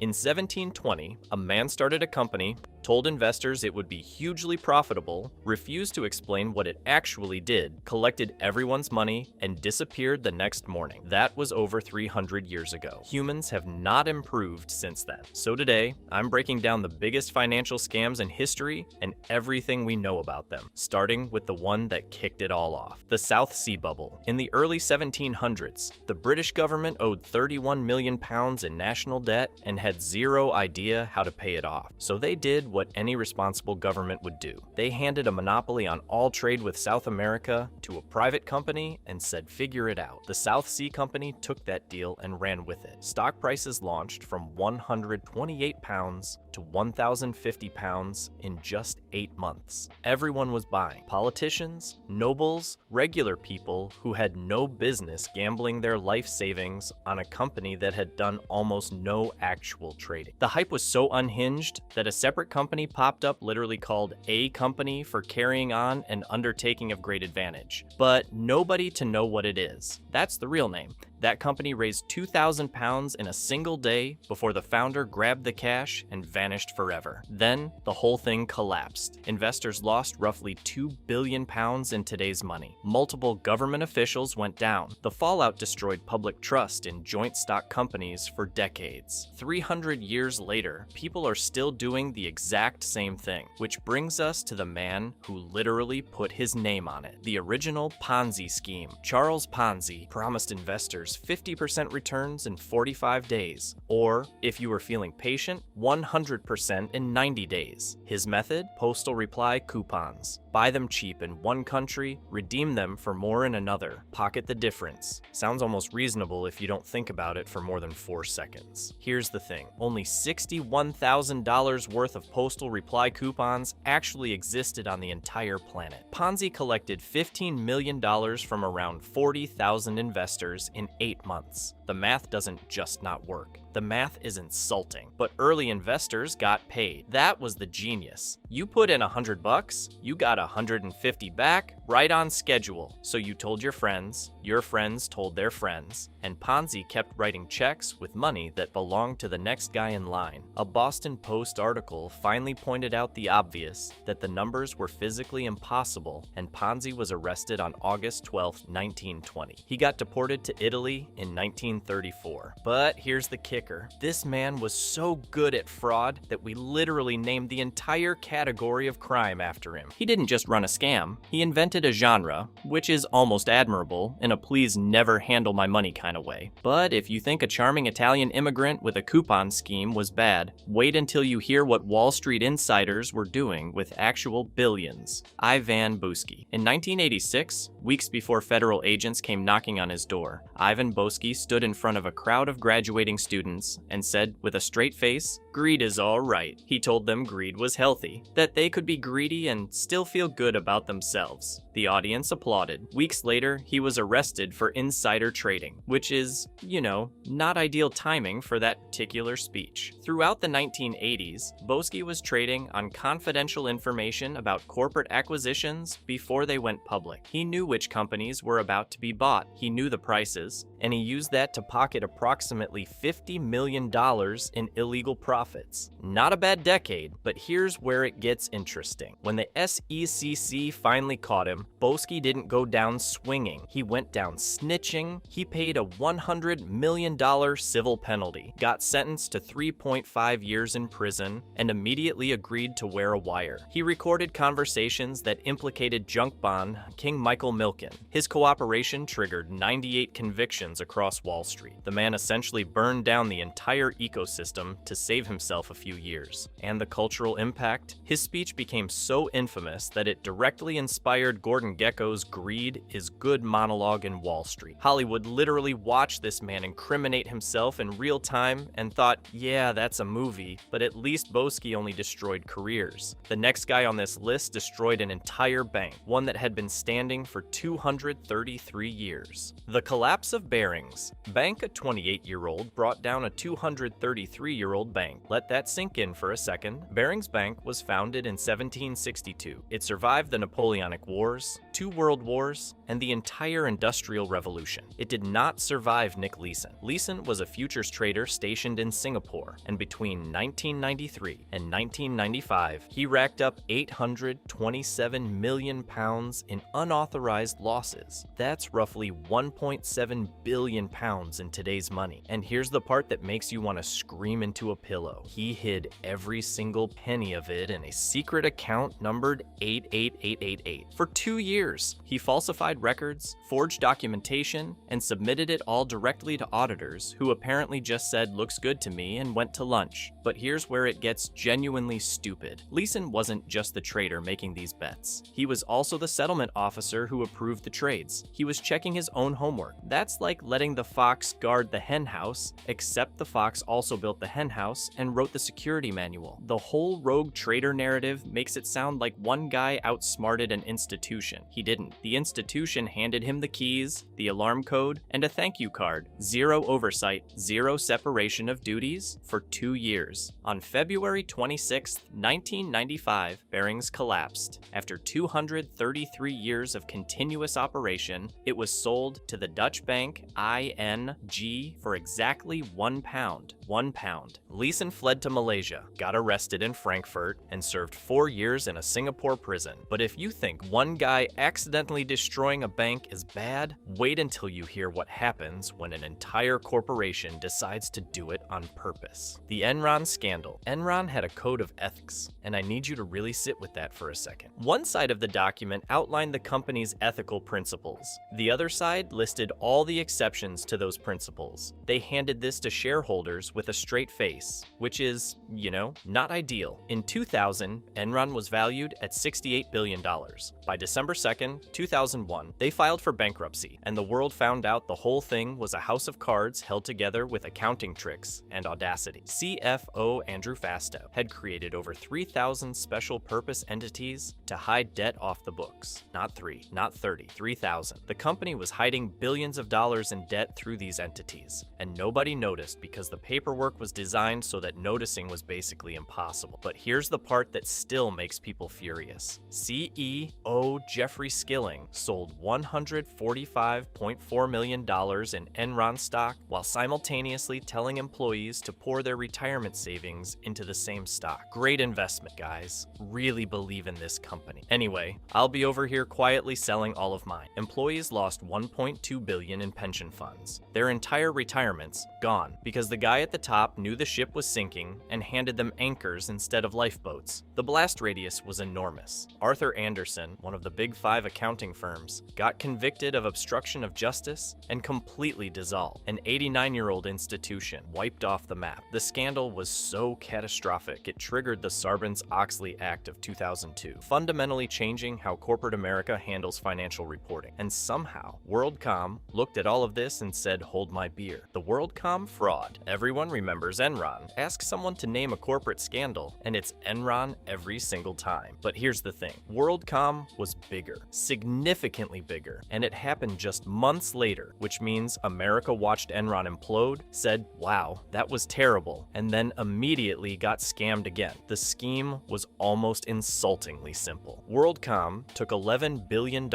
In 1720, a man started a company, told investors it would be hugely profitable, refused to explain what it actually did, collected everyone's money, and disappeared the next morning. That was over 300 years ago. Humans have not improved since then. So today, I'm breaking down the biggest financial scams in history and everything we know about them, starting with the one that kicked it all off, the South Sea Bubble. In the early 1700s, the British government owed £31 million in national debt and had zero idea how to pay it off. So they did what any responsible government would do. They handed a monopoly on all trade with South America to a private company and said, figure it out. The South Sea Company took that deal and ran with it. Stock prices launched from £128 to £1,050 in just 8 months. Everyone was buying. Politicians, nobles, regular people who had no business gambling their life savings on a company that had done almost no actual trading. The hype was so unhinged that a separate company popped up literally called A Company for carrying on an undertaking of great advantage. But nobody to know what it is. That's the real name. That company raised £2,000 in a single day before the founder grabbed the cash and vanished forever. Then, the whole thing collapsed. Investors lost roughly £2 billion in today's money. Multiple government officials went down. The fallout destroyed public trust in joint stock companies for decades. 300 years later, people are still doing the exact same thing, which brings us to the man who literally put his name on it. The original Ponzi scheme. Charles Ponzi promised investors 50% returns in 45 days, or, if you were feeling patient, 100% in 90 days. His method? Postal reply coupons. Buy them cheap in one country, redeem them for more in another. Pocket the difference. Sounds almost reasonable if you don't think about it for more than 4 seconds. Here's the thing. Only $61,000 worth of postal reply coupons actually existed on the entire planet. Ponzi collected $15 million from around 40,000 investors in 8 months. The math doesn't just not work. The math is insulting, but early investors got paid. That was the genius. You put in $100, you got 150 back, right on schedule. So you told your friends told their friends, and Ponzi kept writing checks with money that belonged to the next guy in line. A Boston Post article finally pointed out the obvious, that the numbers were physically impossible, and Ponzi was arrested on August 12, 1920. He got deported to Italy in 1934. But here's the kicker. This man was so good at fraud that we literally named the entire category of crime after him. He didn't just run a scam, he invented a genre, which is almost admirable in a please never handle my money kind of way. But if you think a charming Italian immigrant with a coupon scheme was bad, wait until you hear what Wall Street insiders were doing with actual billions. Ivan Boesky. In 1986, weeks before federal agents came knocking on his door, Ivan Boesky stood in front of a crowd of graduating students and said with a straight face, "Greed is all right." He told them greed was healthy, that they could be greedy and still feel good about themselves. The audience applauded. Weeks later, he was arrested for insider trading, which is, not ideal timing for that particular speech. Throughout the 1980s, Boesky was trading on confidential information about corporate acquisitions before they went public. He knew which companies were about to be bought, he knew the prices, and he used that to pocket approximately $50 million in illegal profits. Not a bad decade, but here's where it gets interesting. When the SEC finally caught him, Boesky didn't go down swinging. He went down snitching. He paid a $100 million civil penalty, got sentenced to 3.5 years in prison, and immediately agreed to wear a wire. He recorded conversations that implicated junk bond King Michael Milken. His cooperation triggered 98 convictions across Wall Street. The man essentially burned down the entire ecosystem to save himself a few years. And the cultural impact? His speech became so infamous that it directly inspired Gordon Gekko's "Greed is Good" monologue in Wall Street. Hollywood literally watched this man incriminate himself in real time and thought, yeah, that's a movie, but at least Boesky only destroyed careers. The next guy on this list destroyed an entire bank, one that had been standing for 233 years. The collapse of Barings. Bank, a 28-year-old, brought down a 233-year-old bank. Let that sink in for a second. Barings Bank was founded in 1762. It survived the Napoleonic Wars, Wars, 2 World Wars, and the entire Industrial Revolution. It did not survive Nick Leeson. Leeson was a futures trader stationed in Singapore, and between 1993 and 1995, he racked up £827 million in unauthorized losses. That's roughly £1.7 billion in today's money. And here's the part that makes you want to scream into a pillow. He hid every single penny of it in a secret account numbered 88888. For 2 years, he falsified records, forged documentation, and submitted it all directly to auditors, who apparently just said looks good to me and went to lunch. But here's where it gets genuinely stupid. Leeson wasn't just the trader making these bets. He was also the settlement officer who approved the trades. He was checking his own homework. That's like letting the fox guard the hen house, except the fox also built the hen house and wrote the security manual. The whole rogue trader narrative makes it sound like one guy outsmarted an institution. He didn't. The institution handed him the keys, the alarm code, and a thank you card. Zero oversight, zero separation of duties for 2 years. On February 26, 1995, Barings collapsed. After 233 years of continuous operation, it was sold to the Dutch bank ING for exactly £1. £1. Leeson fled to Malaysia, got arrested in Frankfurt, and served 4 years in a Singapore prison. But if you think one guy accidentally destroying a bank is bad, wait until you hear what happens when an entire corporation decides to do it on purpose. The Enron scandal. Enron had a code of ethics, and I need you to really sit with that for a second. One side of the document outlined the company's ethical principles. The other side listed all the exceptions to those principles. They handed this to shareholders with a straight face, which is, not ideal. In 2000, Enron was valued at $68 billion. By December 2nd, 2001, they filed for bankruptcy, and the world found out the whole thing was a house of cards held together with accounting tricks and audacity. CFO Andrew Fastow had created over 3,000 special purpose entities to hide debt off the books. Not 3, not 30, 3,000. The company was hiding billions of dollars in debt through these entities, and nobody noticed because the paperwork was designed so that noticing was basically impossible. But here's the part that still makes people furious. CEO Jeffrey Skilling sold $145.4 million in Enron stock while simultaneously telling employees to pour their retirement savings into the same stock. Great investment, guys. Really believe in this company. Anyway, I'll be over here quietly selling all of mine. Employees lost $1.2 billion in pension funds. Their entire retirements gone because the guy at the top knew the ship was sinking and handed them anchors instead of lifeboats. The blast radius was enormous. Arthur Andersen, one of the big 5 accounting firms, got convicted of obstruction of justice and completely dissolved. An 89-year-old institution wiped off the map. The scandal was so catastrophic it triggered the Sarbanes-Oxley Act of 2002, fundamentally changing how corporate America handles financial reporting. And somehow, WorldCom looked at all of this and said, hold my beer. The WorldCom fraud. Everyone remembers Enron. Ask someone to name a corporate scandal, and it's Enron every single time. But here's the thing. WorldCom was bigger, significantly bigger, and it happened just months later, which means America watched Enron implode, said, wow, that was terrible, and then immediately got scammed again. The scheme was almost insultingly simple. WorldCom took $11 billion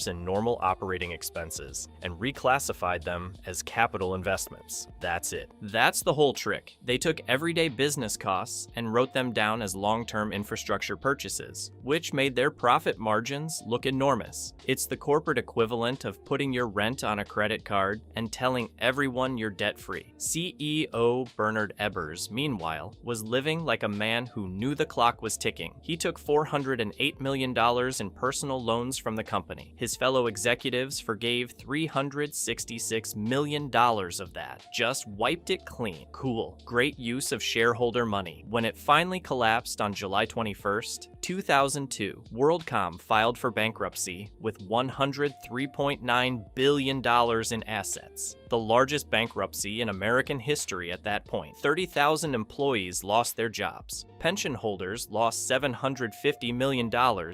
in normal operating expenses and reclassified them as capital investments. That's it. That's the whole trick. They took everyday business costs and wrote them down as long-term infrastructure purchases, which made their profit margins look enormous. It's the corporate equivalent of putting your rent on a credit card and telling everyone you're debt-free. CEO Bernard Ebbers, meanwhile, was living like a man who knew the clock was ticking. He took $408 million in personal loans from the company. His fellow executives forgave $366 million of that. Just wiped it clean. Cool. Great use of shareholder money. When it finally collapsed on July 21st, 2002, WorldCom filed for bankruptcy with $103.9 billion in assets, the largest bankruptcy in American history at that point. 30,000 employees lost their jobs. Pension holders lost $750 million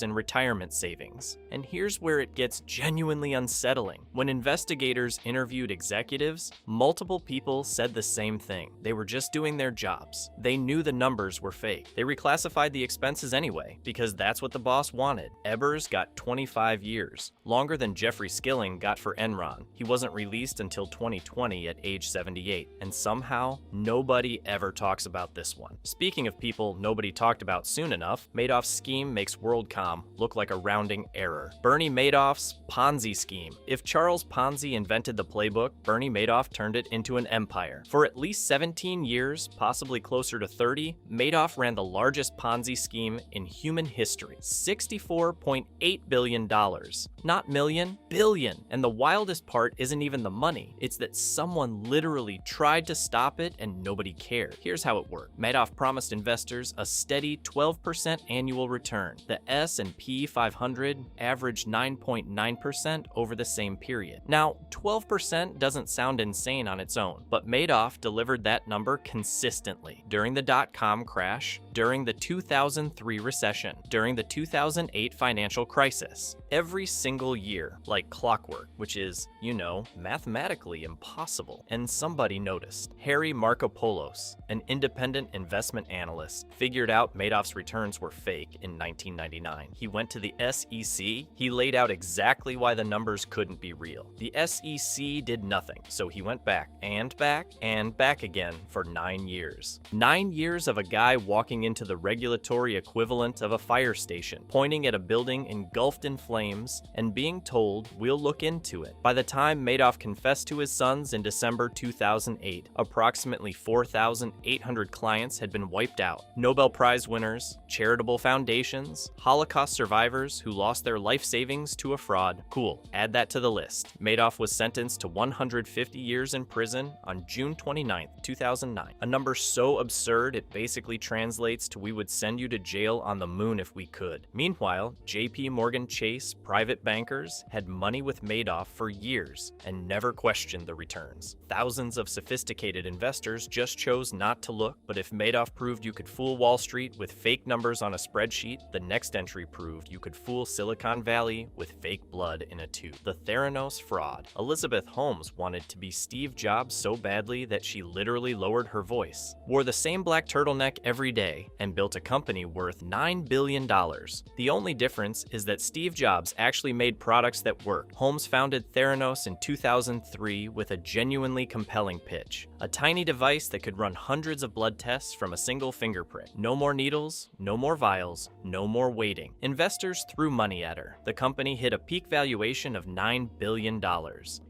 in retirement savings. And here's where it gets genuinely unsettling. When investigators interviewed executives, multiple people said the same thing. They were just doing their jobs. They knew the numbers were fake. They reclassified the expenses anyway, because that's what the boss wanted. Ebbers got got 25 years, longer than Jeffrey Skilling got for Enron. He wasn't released until 2020 at age 78, and somehow nobody ever talks about this one. Speaking of people nobody talked about soon enough, Madoff's scheme makes WorldCom look like a rounding error. Bernie Madoff's Ponzi scheme. If Charles Ponzi invented the playbook, Bernie Madoff turned it into an empire. For at least 17 years, possibly closer to 30, Madoff ran the largest Ponzi scheme in human history. $64.8 billion. Not million, billion. And the wildest part isn't even the money. It's that someone literally tried to stop it and nobody cared. Here's how it worked. Madoff promised investors a steady 12% annual return. The S&P 500 averaged 9.9% over the same period. Now, 12% doesn't sound insane on its own, but Madoff delivered that number consistently. During the dot-com crash, during the 2003 recession, during the 2008 financial crisis. Every single year, like clockwork, which is, mathematically impossible. And somebody noticed. Harry Markopoulos, an independent investment analyst, figured out Madoff's returns were fake in 1999. He went to the SEC. He laid out exactly why the numbers couldn't be real. The SEC did nothing, so he went back and back and back again for 9 years. 9 years of a guy walking into the regulatory equivalent of a fire station, pointing at a building engulfed in flames, and being told, "We'll look into it." By the time Madoff confessed to his sons in December 2008, approximately 4,800 clients had been wiped out. Nobel Prize winners, charitable foundations, Holocaust survivors who lost their life savings to a fraud. Cool, add that to the list. Madoff was sentenced to 150 years in prison on June 29, 2009. A number so absurd it basically translates to "we would send you to jail on the moon if we could." Meanwhile, JP Morgan Chase private bankers had money with Madoff for years and never questioned the returns. Thousands of sophisticated investors just chose not to look, but if Madoff proved you could fool Wall Street with fake numbers on a spreadsheet, the next entry proved you could fool Silicon Valley with fake blood in a tube. The Theranos fraud. Elizabeth Holmes wanted to be Steve Jobs so badly that she literally lowered her voice, wore the same black turtleneck every day, and built a company worth $9 billion. The only difference is that Steve Jobs actually made products that worked. Holmes founded Theranos in 2003 with a genuinely compelling pitch. A tiny device that could run hundreds of blood tests from a single fingerprint. No more needles, no more vials, no more waiting. Investors threw money at her. The company hit a peak valuation of $9 billion.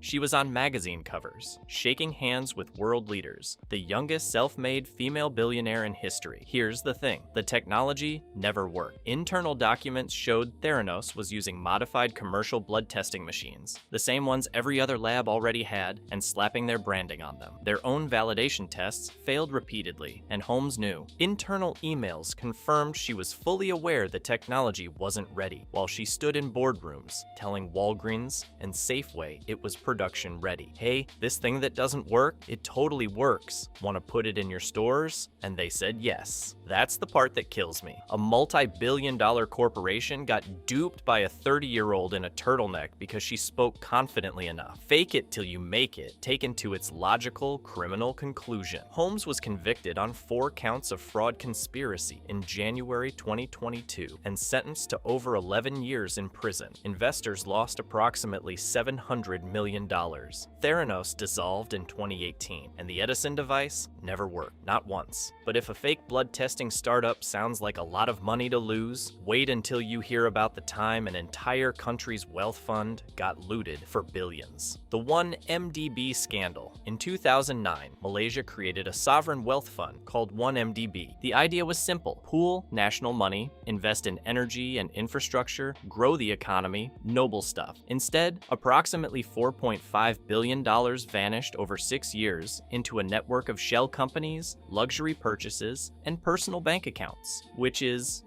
She was on magazine covers, shaking hands with world leaders, the youngest self-made female billionaire in history. Here's the thing, the technology never worked. Internal documents showed Theranos was using modified commercial blood testing machines, the same ones every other lab already had, and slapping their branding on them. Their own validation tests failed repeatedly, and Holmes knew. Internal emails confirmed she was fully aware the technology wasn't ready, while she stood in boardrooms telling Walgreens and Safeway it was production ready. Hey, this thing that doesn't work, it totally works. Want to put it in your stores? And they said yes. That's the part that kills me. A multi-billion-dollar corporation got duped by a 30-year-old in a turtleneck because she spoke confidently enough. Fake it till you make it, taken to its logical criminal conclusion. Holmes was convicted on 4 counts of fraud conspiracy in January 2022 and sentenced to over 11 years in prison. Investors lost approximately $700 million. Theranos dissolved in 2018, and the Edison device never worked, not once. But if a fake blood testing startup sounds like a lot of money to lose, wait until you hear about the time an entire country's wealth fund got looted for billions. The 1MDB scandal. In 2009, Malaysia created a sovereign wealth fund called 1MDB. The idea was simple: pool national money, invest in energy and infrastructure, grow the economy, noble stuff. Instead, approximately $4.5 billion vanished over 6 years into a network of shell companies, luxury purchases, and personal bank accounts, which is,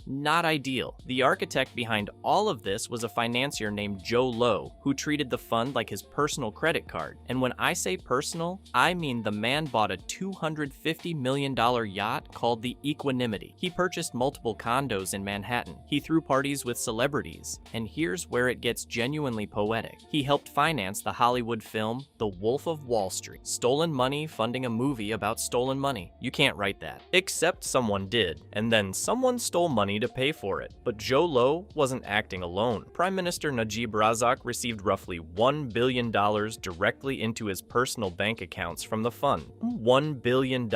not ideal. The architect behind all of this was a financier named Joe Lowe, who treated the fund like his personal credit card. And when I say personal, I mean the man bought a $250 million yacht called the Equanimity. He purchased multiple condos in Manhattan. He threw parties with celebrities. And here's where it gets genuinely poetic. He helped finance the Hollywood film The Wolf of Wall Street. Stolen money funding a movie about stolen money. You can't write that. Except someone did. And then someone stole money to pay for it. But Joe Lowe Crypto wasn't acting alone. Prime Minister Najib Razak received roughly $1 billion directly into his personal bank accounts from the fund. $1 billion.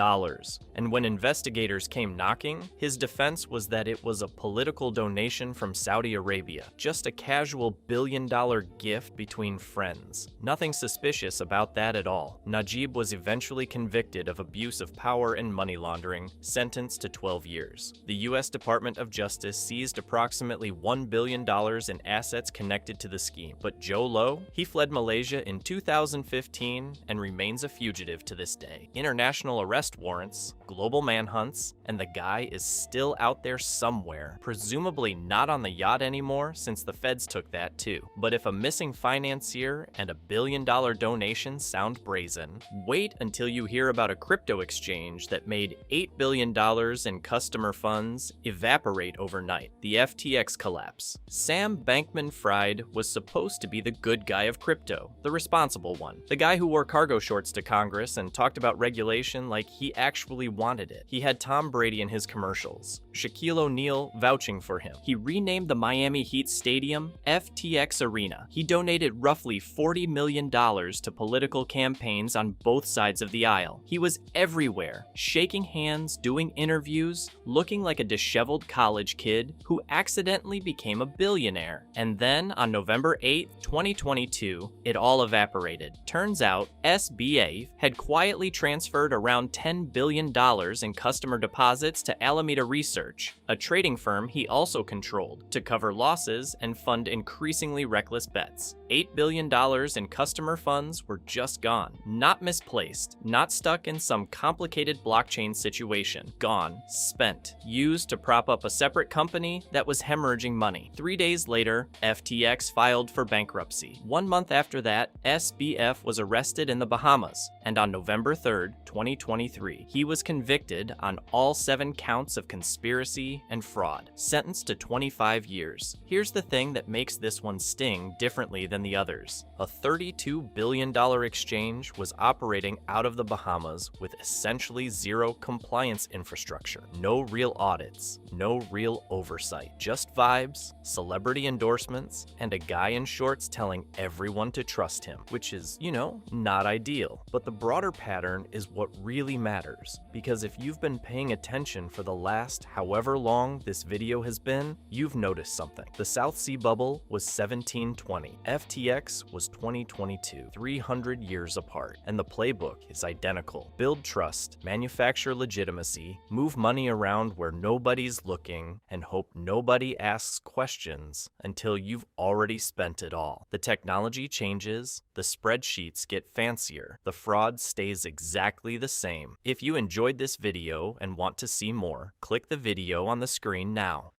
And when investigators came knocking, his defense was that it was a political donation from Saudi Arabia, just a casual billion-dollar gift between friends. Nothing suspicious about that at all. Najib was eventually convicted of abuse of power and money laundering, sentenced to 12 years. The U.S. Department of Justice seized approximately $1 billion in assets connected to the scheme. But Jho Low, he fled Malaysia in 2015 and remains a fugitive to this day. International arrest warrants, global manhunts, and the guy is still out there somewhere, presumably not on the yacht anymore since the feds took that too. But if a missing financier and a billion-dollar donation sound brazen, wait until you hear about a crypto exchange that made $8 billion in customer funds evaporate overnight, the FTX collapse. Sam Bankman-Fried was supposed to be the good guy of crypto, the responsible one, the guy who wore cargo shorts to Congress and talked about regulation like he actually wanted it. He had Tom Brady in his commercials, Shaquille O'Neal vouching for him. He renamed the Miami Heat Stadium FTX Arena. He donated roughly $40 million to political campaigns on both sides of the aisle. He was everywhere, shaking hands, doing interviews, looking like a disheveled college kid who accidentally became a billionaire. And then on November 8, 2022, it all evaporated. Turns out, SBA had quietly transferred around $10 billion in customer deposits to Alameda Research, a trading firm he also controlled, to cover losses and fund increasingly reckless bets. $8 billion in customer funds were just gone. Not misplaced, not stuck in some complicated blockchain situation. Gone, spent, used to prop up a separate company that was hemorrhaging money. 3 days later, FTX filed for bankruptcy. 1 month after that, SBF was arrested in the Bahamas, and on November 3rd, 2023, he was convicted on all 7 counts of conspiracy and fraud, sentenced to 25 years. Here's the thing that makes this one sting differently than the others. A $32 billion exchange was operating out of the Bahamas with essentially zero compliance infrastructure. No real audits, no real oversight, just vibes, celebrity endorsements, and a guy in shorts telling everyone to trust him, which is, not ideal. But the broader pattern is what really matters, because if you've been paying attention for the last however long this video has been, you've noticed something. The South Sea Bubble was 1720. FTX was 2022, 300 years apart, and the playbook is identical. Build trust, manufacture legitimacy, move money around where nobody's looking, and hope nobody asks questions until you've already spent it all. The technology changes, the spreadsheets get fancier, the fraud stays exactly the same. If you enjoyed this video and want to see more, click the video on the screen now.